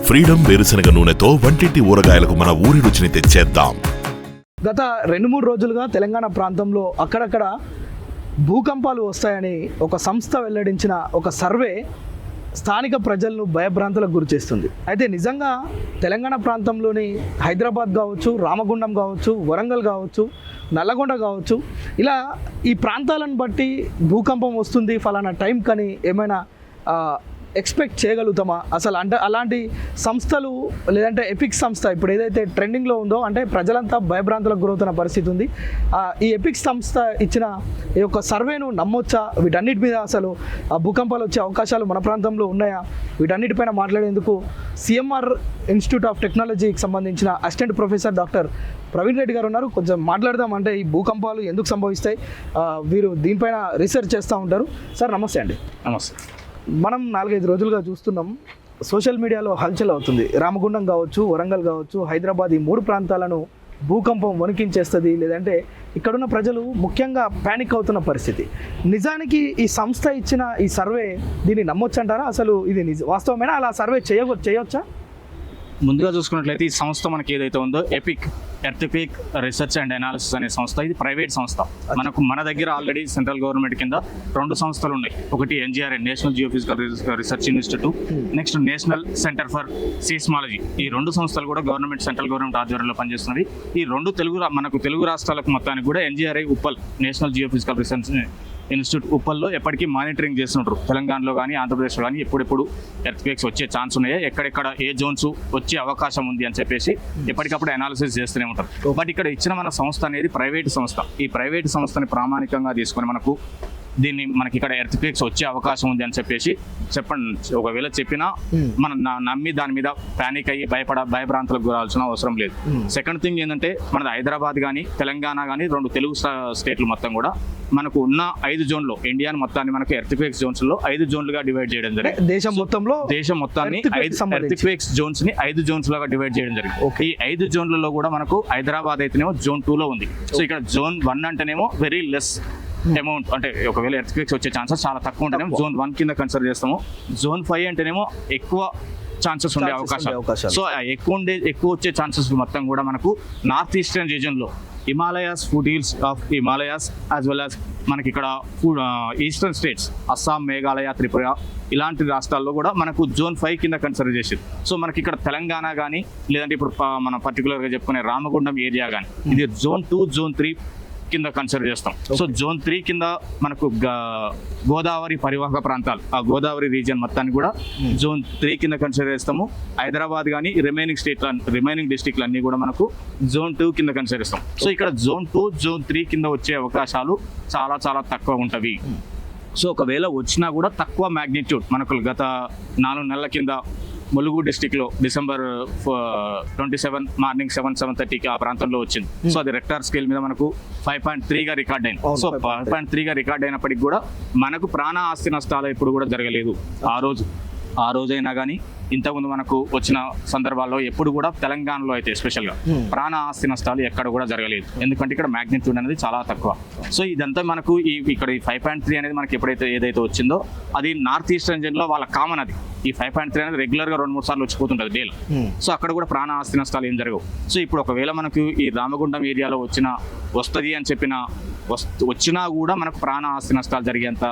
Freedom వేరుశనగ నూనెతో వంటింటి ఊరగాయలకు మన ఊరి రుచిని తెచ్చేద్దాం. గత 2-3 రోజులుగా తెలంగాణ ప్రాంతంలో అక్కడక్కడ భూకంపాలు వస్తాయని ఒక సంస్థ వెల్లడించిన ఒక సర్వే స్థానిక ప్రజలను భయభ్రాంతులకు గురిచేస్తుంది. అయితే నిజంగా తెలంగాణ ప్రాంతంలోని హైదరాబాద్ కావచ్చు, రామగుండం కావచ్చు, వరంగల్ కావచ్చు, నల్లగొండ కావచ్చు, ఇలా ఈ ప్రాంతాలను బట్టి భూకంపం వస్తుంది ఫలానా టైం కానీ ఏమైనా ఎక్స్పెక్ట్ చేయగలుగుతామా అసలు? అంటే అలాంటి సంస్థలు లేదంటే ఎపిక్ సంస్థ ఇప్పుడు ఏదైతే ట్రెండింగ్లో ఉందో, అంటే ప్రజలంతా భయభ్రాంతులకు గురవుతున్న పరిస్థితి ఉంది. ఈ ఎపిక్ సంస్థ ఇచ్చిన ఈ యొక్క సర్వేను నమ్మొచ్చా? వీటన్నిటి మీద అసలు భూకంపాలు వచ్చే అవకాశాలు మన ప్రాంతంలో ఉన్నాయా? వీటన్నిటిపైన మాట్లాడేందుకు సిఎంఆర్ ఇన్స్టిట్యూట్ ఆఫ్ టెక్నాలజీకి సంబంధించిన assistant professor doctor Praveen Reddy గారు ఉన్నారు. కొంచెం మాట్లాడదాం. అంటే ఈ భూకంపాలు ఎందుకు సంభవిస్తాయి, వీరు దీనిపైన రీసెర్చ్ చేస్తూ ఉంటారు. సార్ నమస్తే అండి. నమస్తే. మనం 4-5 రోజులుగా చూస్తున్నాం, సోషల్ మీడియాలో హల్చల్ అవుతుంది. రామగుండం కావచ్చు, వరంగల్ కావచ్చు, హైదరాబాద్, ఈ 3 ప్రాంతాలను భూకంపం వణికించేస్తుంది, లేదంటే ఇక్కడున్న ప్రజలు ముఖ్యంగా ప్యానిక్ అవుతున్న పరిస్థితి. నిజానికి ఈ సంస్థ ఇచ్చిన ఈ సర్వే దీన్ని నమ్మొచ్చంటారా? అసలు ఇది వాస్తవమేనా? అలా సర్వే చేయవచ్చా? ముందుగా చూసుకున్నట్లయితే ఈ సంస్థ మనకి ఏదైతే ఉందో epic earthquake research and analysis అనే సంస్థ, ఇది ప్రైవేట్ సంస్థ. మన దగ్గర ఆల్రెడీ సెంట్రల్ గవర్నమెంట్ కింద 2 సంస్థలు ఉన్నాయి. ఒకటి NGRI, national geophysical research institute, next national centre for seismology. ఈ 2 సంస్థలు కూడా సెంట్రల్ గవర్నమెంట్ ఆధ్వర్యంలో పనిచేస్తున్నవి. ఈ 2 మనకు తెలుగు రాష్ట్రాలకు మొత్తానికి కూడా NGRI Uppal, national geophysical research institute ఉప్పల్లో ఎప్పటికీ మానిటరింగ్ చేస్తుంటారు. తెలంగాణలో కానీ ఆంధ్రప్రదేశ్లో కానీ ఎప్పుడెప్పుడు ఎర్త్క్వేక్స్ వచ్చే ఛాన్స్ ఉన్నాయో, ఎక్కడెక్కడ ఏ జోన్స్ వచ్చే అవకాశం ఉంది అని చెప్పేసి ఎప్పటికప్పుడు అనాలిసిస్ చేస్తూనే ఉంటారు. బట్ ఇక్కడ ఇచ్చిన మన సంస్థ అనేది ప్రైవేట్ సంస్థ. ఈ ప్రైవేట్ సంస్థని ప్రామాణికంగా తీసుకొని మనకి ఇక్కడ ఎర్త్క్వేక్స్ వచ్చే అవకాశం ఉంది అని చెప్పేసి ఒకవేళ చెప్పినా మనం నమ్మి దాని మీద ప్యానిక్ అయ్యి భయభ్రాంతులకు గురాల్సిన అవసరం లేదు. సెకండ్ థింగ్ ఏంటంటే మనది హైదరాబాద్ కానీ తెలంగాణ కానీ 2 తెలుగు స్టేట్లు మొత్తం కూడా మనకు ఉన్న 5 జోన్లో, ఇండియాని మొత్తాన్ని మనకు ఎర్త్క్వేక్స్ జోన్స్ లో 5 జోన్లుగా డివైడ్ చేయడం జరిగింది. దేశం మొత్తాన్ని ఎర్త్క్వేక్స్ జోన్స్ ని 5 జోన్స్ లాగా డివైడ్ చేయడం జరిగింది. ఈ 5 జోన్లలో కూడా మనకు హైదరాబాద్ అయితేనేమో జోన్ 2 లో ఉంది. సో ఇక్కడ జోన్ 1 అంటేనేమో వెరీ లెస్ అమౌంట్, అంటే ఒకవేళ ఎర్త్క్వేక్స్ వచ్చే ఛాన్సెస్ చాలా తక్కువ ఉంటేనేమో జోన్ 1 కింద కన్సిడర్ చేస్తాము. జోన్ 5 అంటేనేమో ఎక్కువ ఛాన్సెస్ ఉండే అవకాశాలు. సో ఎక్కువ వచ్చే ఛాన్సెస్ మొత్తం కూడా మనకు నార్త్ ఈస్టర్న్ రీజన్ లో Himalayas, foot hills of Himalayas, as well as మనకి ఇక్కడ ఈస్టర్న్ స్టేట్స్ అస్సాం, మేఘాలయ, త్రిపుర ఇలాంటి రాష్ట్రాల్లో కూడా మనకు జోన్ 5 కింద కన్సిడర్ చేసేది. సో మనకి ఇక్కడ తెలంగాణ కానీ లేదంటే ఇప్పుడు మనం పర్టికులర్గా చెప్పుకునే రామగుండం ఏరియా కానీ ఇది జోన్ 2, జోన్ 3 కింద కన్సిడర్ చేస్తాం. సో జోన్ 3 కింద మనకు గోదావరి పరివాహక ప్రాంతాలు, ఆ గోదావరి రీజియన్ మొత్తాన్ని కూడా జోన్ 3 కింద కన్సిడర్ చేస్తాము. హైదరాబాద్ కానీ రిమైనింగ్ డిస్ట్రిక్ట్లు అన్ని కూడా మనకు జోన్ 2 కింద కన్సిడర్ చేస్తాం. సో ఇక్కడ జోన్ 2, జోన్ 3 కింద వచ్చే అవకాశాలు చాలా చాలా తక్కువ ఉంటవి. సో ఒకవేళ వచ్చినా కూడా తక్కువ మ్యాగ్నిట్యూడ్. మనకు గత 4 నెలల కింద ములుగు డిస్టిక్లో December 27 మార్నింగ్ 7:30కి ఆ ప్రాంతంలో వచ్చింది. సో అది రెక్టార్ స్కేల్ మీద మనకు 5.3గా రికార్డ్ అయింది. సో 5.3గా రికార్డ్ అయినప్పటికీ కూడా మనకు ప్రాణ ఆస్తి నష్టాలు ఎప్పుడు కూడా జరగలేదు. ఆ రోజైనా కానీ ఇంతకుముందు మనకు వచ్చిన సందర్భాల్లో ఎప్పుడు కూడా తెలంగాణలో అయితే ఎస్పెషల్గా ప్రాణ ఆస్తి నష్టాలు ఎక్కడ కూడా జరగలేదు. ఎందుకంటే ఇక్కడ మ్యాగ్నిట్యూడ్ అనేది చాలా తక్కువ. సో ఇదంతా మనకు ఇక్కడ ఈ 5.3 అనేది మనకి ఏదైతే వచ్చిందో అది నార్త్ ఈస్టర్న్ రీజియన్లో వాళ్ళ కామన్. అది ఈ 5.3 అనేది రెగ్యులర్గా 2-3 సార్లు వచ్చిపోతుంటుంది డేలో. సో అక్కడ కూడా ప్రాణ ఆస్తి నష్టాలు ఏం జరగవు. సో ఇప్పుడు ఒకవేళ మనకు ఈ రామగుండం ఏరియాలో వస్తుంది అని వచ్చినా కూడా మనకు ప్రాణ ఆస్తి నష్టాలు జరిగేంత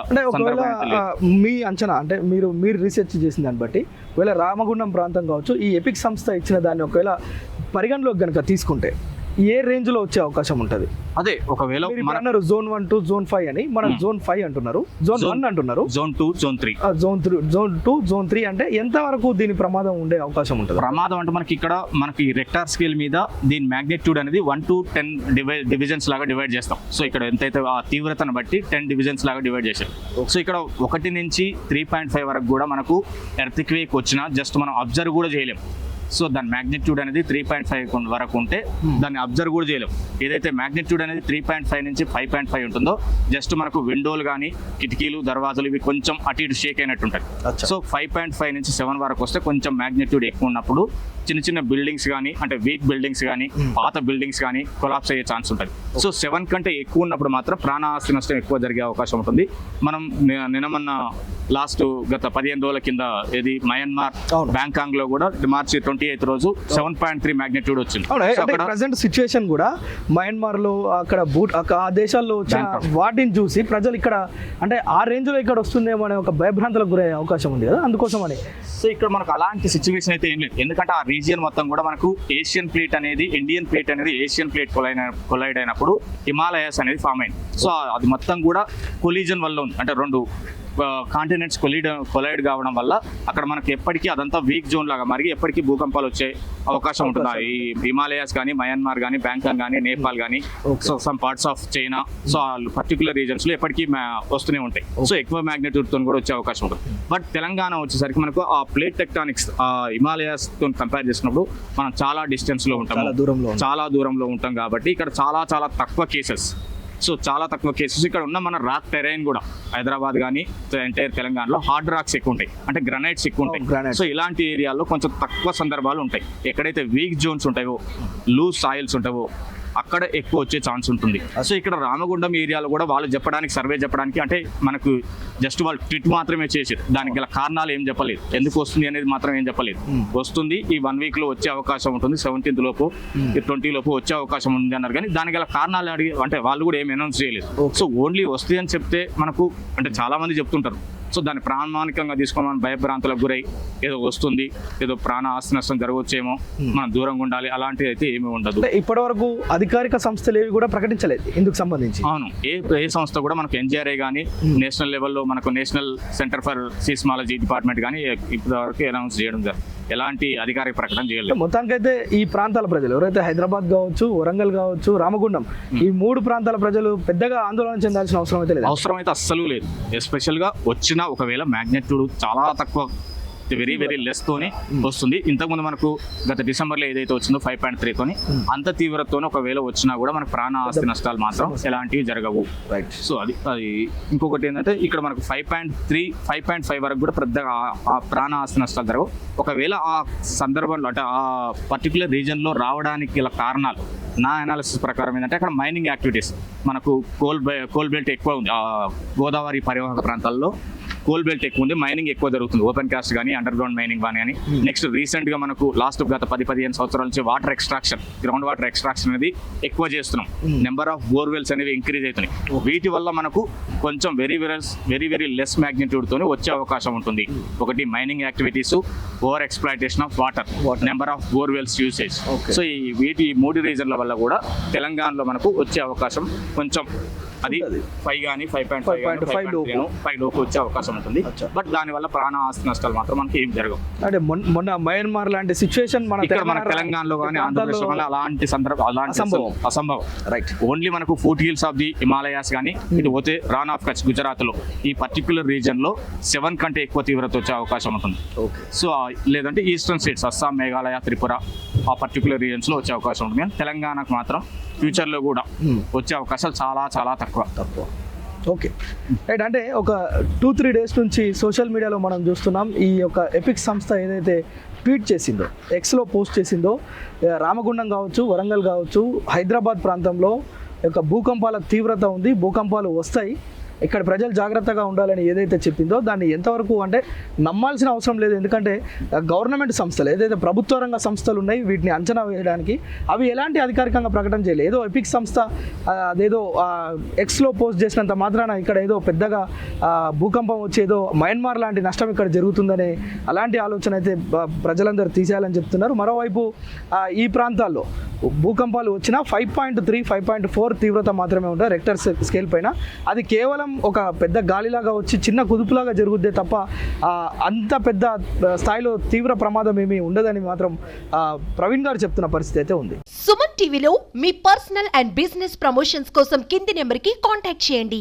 మీ అంచనా, అంటే మీరు రీసెర్చ్ చేసిన దాన్ని బట్టి ఒకవేళ రామగుండం ప్రాంతం కావచ్చు, ఈ ఎపిక్ సంస్థ ఇచ్చిన దాన్ని ఒకవేళ పరిగణలోకి కనుక తీసుకుంటే ఏ రేంజ్ లో వచ్చే అవకాశం ఉంటుంది? అదే ఒకవేళ జోన్ 1 to జోన్ 5 అని, మనం జోన్ 5 అంటున్నారు, జోన్ 1 అంటున్నారు, జోన్ 2, జోన్ 3, జోన్ 2, జోన్ 3 అంటే ఎంత వరకు దీని ప్రమాదం ఉండే అవకాశం ఉంటుంది? ప్రమాదం అంటే మనకి రెక్టార్ స్కేల్ మీద దీని మ్యాగ్నిట్యూడ్ అనేది 1 to 10 డివిజన్స్ లాగా డివైడ్ చేస్తాం. సో ఇక్కడ ఎంతైతే ఆ తీవ్రతను బట్టి 10 డివిజన్స్ లాగా డివైడ్ చేసాం. సో ఇక్కడ 1 నుంచి 3.5 వరకు కూడా మనకు ఎర్త్క్వేక్ వచ్చినా జస్ట్ మనం అబ్జర్వ్ కూడా చేయలేం. సో దాని మ్యాగ్నిట్యూడ్ అనేది 3.5 వరకు ఉంటే దాన్ని అబ్జర్వ్ కూడా చేయలేం. ఏదైతే మ్యాగ్నిట్యూడ్ అనేది 3.5 నుంచి 5.5 ఉంటుందో జస్ట్ మనకు విండోలు కానీ కిటికీలు దర్వాజాలు ఇవి కొంచెం అటు ఇటు షేక్ అయినట్టు ఉంటాయి. సో 5.5 నుంచి 7 వరకు వస్తే కొంచెం మ్యాగ్నిట్యూడ్ ఎక్కువ ఉన్నప్పుడు చిన్న చిన్న బిల్డింగ్స్ కానీ అంటే వీక్ బిల్డింగ్స్ కానీ పాత బిల్డింగ్స్ కానీ కొలాప్స్ అయ్యే ఛాన్స్ ఉంటుంది. సో 7 కంటే ఎక్కువ ఉన్నప్పుడు మాత్రం ప్రాణాస్తి నష్టం ఎక్కువ జరిగే అవకాశం ఉంటుంది. మనం నిన్న లాస్ట్ గత 15 రోజుల కింద ఇది మయన్మార్ బ్యాంకాంగ్ లో కూడా మార్చి 28 రోజు 7.3 మ్యాగ్నిట్యూడ్ వచ్చింది. ప్రెసెంట్ సిచ్యువేషన్ కూడా మయన్మార్ లో అక్కడ ఆ దేశాల్లో వాటిని చూసి ప్రజలు ఇక్కడ అంటే ఆ రేంజ్ లో ఇక్కడ వస్తుందేమో అనే ఒక భయభ్రాంతులకు గురయ్యే అవకాశం ఉంది కదా, అందుకోసం అని. సో ఇక్కడ మనకు అలాంటి సిచ్యువేషన్ అయితే ఏం లేదు, ఎందుకంటే ఆ రీజియన్ మొత్తం కూడా మనకు ఏషియన్ ప్లేట్ అనేది ఇండియన్ ప్లేట్ అనేది ఏషియన్ ప్లేట్ కొలైడ్ అయినప్పుడు హిమాలయాస్ అనేది ఫామ్ అయింది. సో అది మొత్తం కూడా కొలీజన్ వల్ల ఉంది, అంటే రెండు కాంటినెంట్స్ కొలైడ్ కావడం వల్ల అక్కడ మనకి ఎప్పటికీ అదంతా వీక్ జోన్ లాగా మరి ఎప్పటికీ భూకంపాలు వచ్చే అవకాశం ఉంటుంది. ఈ హిమాలయాస్ కానీ మయన్మార్ కానీ బ్యాంకాక్ కానీ నేపాల్ కానీ so some parts of China so particular reasons లో ఎప్పటికీ వస్తూనే ఉంటాయి. సో ఎక్కువ మ్యాగ్నిట్యూడ్ తో కూడా వచ్చే అవకాశం ఉంటుంది. బట్ తెలంగాణ వచ్చేసరికి మనకు ఆ ప్లేట్ టెక్టానిక్స్ ఆ హిమాలయాస్ తో కంపేర్ చేసినప్పుడు మనం చాలా డిస్టెన్స్ లో ఉంటాం, చాలా దూరంలో ఉంటాం కాబట్టి ఇక్కడ చాలా చాలా తక్కువ కేసెస్. సో చాలా తక్కువ కేసెస్ ఇక్కడ ఉన్న మన రాక్ టెరైన్ కూడా హైదరాబాద్ కానీ ఎంటైర్ తెలంగాణలో హార్డ్ రాక్స్ ఎక్కువ ఉంటాయి, అంటే గ్రనైట్స్ ఎక్కువ ఉంటాయి. సో ఇలాంటి ఏరియాల్లో కొంచెం తక్కువ సందర్భాలు ఉంటాయి. ఎక్కడైతే వీక్ జోన్స్ ఉంటాయో లూజ్ సాయిల్స్ ఉంటాయో అక్కడ ఎక్కువ వచ్చే ఛాన్స్ ఉంటుంది. సో ఇక్కడ రామగుండం ఏరియాలో కూడా వాళ్ళు సర్వే చెప్పడానికి అంటే మనకు జస్ట్ వాళ్ళు ట్విట్ మాత్రమే చేసేది, దానికి గల కారణాలు ఏం చెప్పలేదు, ఎందుకు వస్తుంది అనేది మాత్రం ఏం చెప్పలేదు. వస్తుంది ఈ 1 వీక్ లో వచ్చే అవకాశం ఉంటుంది, 17th లోపు 20 లోపు వచ్చే అవకాశం ఉంది అన్నారు. కానీ దానికి గల కారణాలు అడిగి అంటే వాళ్ళు కూడా ఏం అనౌన్స్ చేయలేదు. సో ఓన్లీ వస్తుంది అని చెప్తే మనకు అంటే చాలా మంది చెప్తుంటారు. సో దాన్ని ప్రామాణికంగా తీసుకొని మనం భయభ్రాంతులకు గురై ఏదో వస్తుంది ఏదో ప్రాణ ఆస్తి నష్టం జరగవచ్చేమో మనం దూరంగా ఉండాలి అలాంటిది అయితే ఏమీ ఉండదు. ఇప్పటి వరకు అధికారిక సంస్థలు ఏవి కూడా ప్రకటించలేదు ఇందుకు సంబంధించి. అవును, ఏ సంస్థ కూడా మనకు ఎన్జిఆర్ఐ కానీ నేషనల్ లెవెల్లో మనకు national centre for seismology department కానీ ఇప్పటి వరకు అనౌన్స్ చేయడం జరిగింది, ఎలాంటి అధికారిక ప్రకటన చేయలేదు. మొత్తానికైతే ఈ ప్రాంతాల ప్రజలు ఎవరైతే హైదరాబాద్ కావచ్చు, వరంగల్ కావచ్చు, రామగుండం ఈ 3 ప్రాంతాల ప్రజలు పెద్దగా ఆందోళన చెందాల్సిన అవసరం అయితే లేదు. అవసరం అయితే అస్సలు లేదు. ఎస్పెషల్ గా వచ్చిన ఒకవేళ మ్యాగ్నిట్యూడ్ చాలా తక్కువ వెరీ వెరీ లెస్ తోనే వస్తుంది. ఇంతకుముందు మనకు గత డిసెంబర్లో ఏదైతే వచ్చిందో 5.3 తోని అంత తీవ్రతతోనే ఒకవేళ వచ్చినా కూడా మనకు ప్రాణ ఆస్తి నష్టాలు మాత్రం ఎలాంటివి జరగవు. సో అది ఇంకొకటి ఏంటంటే ఇక్కడ మనకు 5.3, 5.5 వరకు కూడా పెద్దగా ఆ ప్రాణ ఆస్తి నష్టాలు జరగవు. ఒకవేళ ఆ సందర్భంలో అంటే ఆ పర్టికులర్ రీజన్లో రావడానికి గల కారణాలు నా అనాలిసిస్ ప్రకారం ఏంటంటే అక్కడ మైనింగ్ యాక్టివిటీస్ మనకు కోల్ బెల్ట్ ఎక్కువ ఉంది, గోదావరి పరివాహక ప్రాంతాల్లో కోల్ బెల్ట్ ఎక్కువ ఉంది, మైనింగ్ ఎక్కువ జరుగుతుంది, ఓపెన్ కాస్ట్ కానీ అండర్ గ్రౌండ్ మైనింగ్ కానీ. నెక్స్ట్ రీసెంట్ గా మనకు లాస్ట్ గత 10-15 సంవత్సరాల నుంచి water extraction, ground water extraction అనేది ఎక్కువ చేస్తున్నాం, నెంబర్ ఆఫ్ బోర్వెల్స్ అనేవి ఇంక్రీజ్ అవుతున్నాయి. వీటి వల్ల మనకు కొంచెం వెరీ లెస్ మ్యాగ్నిట్యూడ్ తోనే వచ్చే అవకాశం ఉంటుంది. ఒకటి mining activities, over exploitation of water, number of borewells usage. So ఈ 3 రీజన్ల వల్ల కూడా తెలంగాణలో మనకు వచ్చే అవకాశం కొంచెం అది 5 కానీ 5.5 లోపు వచ్చే అవకాశం ఉంటుంది. బట్ దానివల్ల ప్రాణ ఆస్తి నష్టాలు మాత్రం మనకి ఏం జరగవు. అంటే మొన్న మయన్మార్ లాంటి సిచ్యువేషన్ మన తెలంగాణలో కానీ ఆంధ్రప్రదేశ్లో కానీ అలాంటి అసంభవం. రైట్, ఓన్లీ మనకు foot hills of the Himalayas కానీ ఇటు పోతే రాన్ ఆఫ్ కచ్ గుజరాత్ లో ఈ పర్టికులర్ రీజన్ లో 7 కంటే ఎక్కువ తీవ్రత వచ్చే అవకాశం ఉంటుంది. సో లేదంటే ఈస్టర్న్ స్టేట్స్ అస్సాం, మేఘాలయ, త్రిపుర ఆ పర్టికులర్ రీజన్స్ లో వచ్చే అవకాశం ఉంటుంది. కానీ తెలంగాణకు మాత్రం ఫ్యూచర్ లో కూడా వచ్చే అవకాశాలు చాలా చాలా తక్కువ. Okay right. అంటే ఒక 2-3 డేస్ నుంచి సోషల్ మీడియాలో మనం చూస్తున్నాం ఈ యొక్క ఎపిక్ సంస్థ ఏదైతే ట్వీట్ చేసిందో, ఎక్స్లో పోస్ట్ చేసిందో, రామగుండం కావచ్చు, వరంగల్ కావచ్చు, హైదరాబాద్ ప్రాంతంలో యొక్క భూకంపాల తీవ్రత ఉంది, భూకంపాలు వస్తాయి, ఇక్కడ ప్రజలు జాగ్రత్తగా ఉండాలని ఏదైతే చెప్పిందో దాన్ని ఎంతవరకు అంటే నమ్మాల్సిన అవసరం లేదు. ఎందుకంటే గవర్నమెంట్ సంస్థలు ఏదైతే ప్రభుత్వ రంగ సంస్థలు ఉన్నాయి వీటిని అంచనా వేయడానికి అవి ఎలాంటి అధికారికంగా ప్రకటన చేయలేదు. ఏదో ఎపిక్ సంస్థ అదేదో ఎక్స్లో పోస్ట్ చేసినంత మాత్రాన ఇక్కడ ఏదో పెద్దగా భూకంపం వచ్చేదో మయన్మార్ లాంటి నష్టం ఇక్కడ జరుగుతుందనే అలాంటి ఆలోచన అయితే ప్రజలందరూ తీసేయాలని చెప్తున్నారు. మరోవైపు ఈ ప్రాంతాల్లో భూకంపాలు వచ్చినా 5.3, 5.4 తీవ్రత మాత్రమే ఉంటాయి రెక్టర్ స్కేల్ పైన. అది కేవలం ఒక పెద్ద గాలిలాగా వచ్చి చిన్న కుదుపులాగా జరుగుద్దే తప్ప అంత పెద్ద స్థాయిలో తీవ్ర ప్రమాదం ఏమీ ఉండదని మాత్రం ప్రవీణ్ గారు చెప్తున్న పరిస్థితి అయితే ఉంది. సుమన్ టీవీలో మీ పర్సనల్ అండ్ బిజినెస్ ప్రమోషన్స్ కోసం కింది నెంబర్కి కాంటాక్ట్ చేయండి.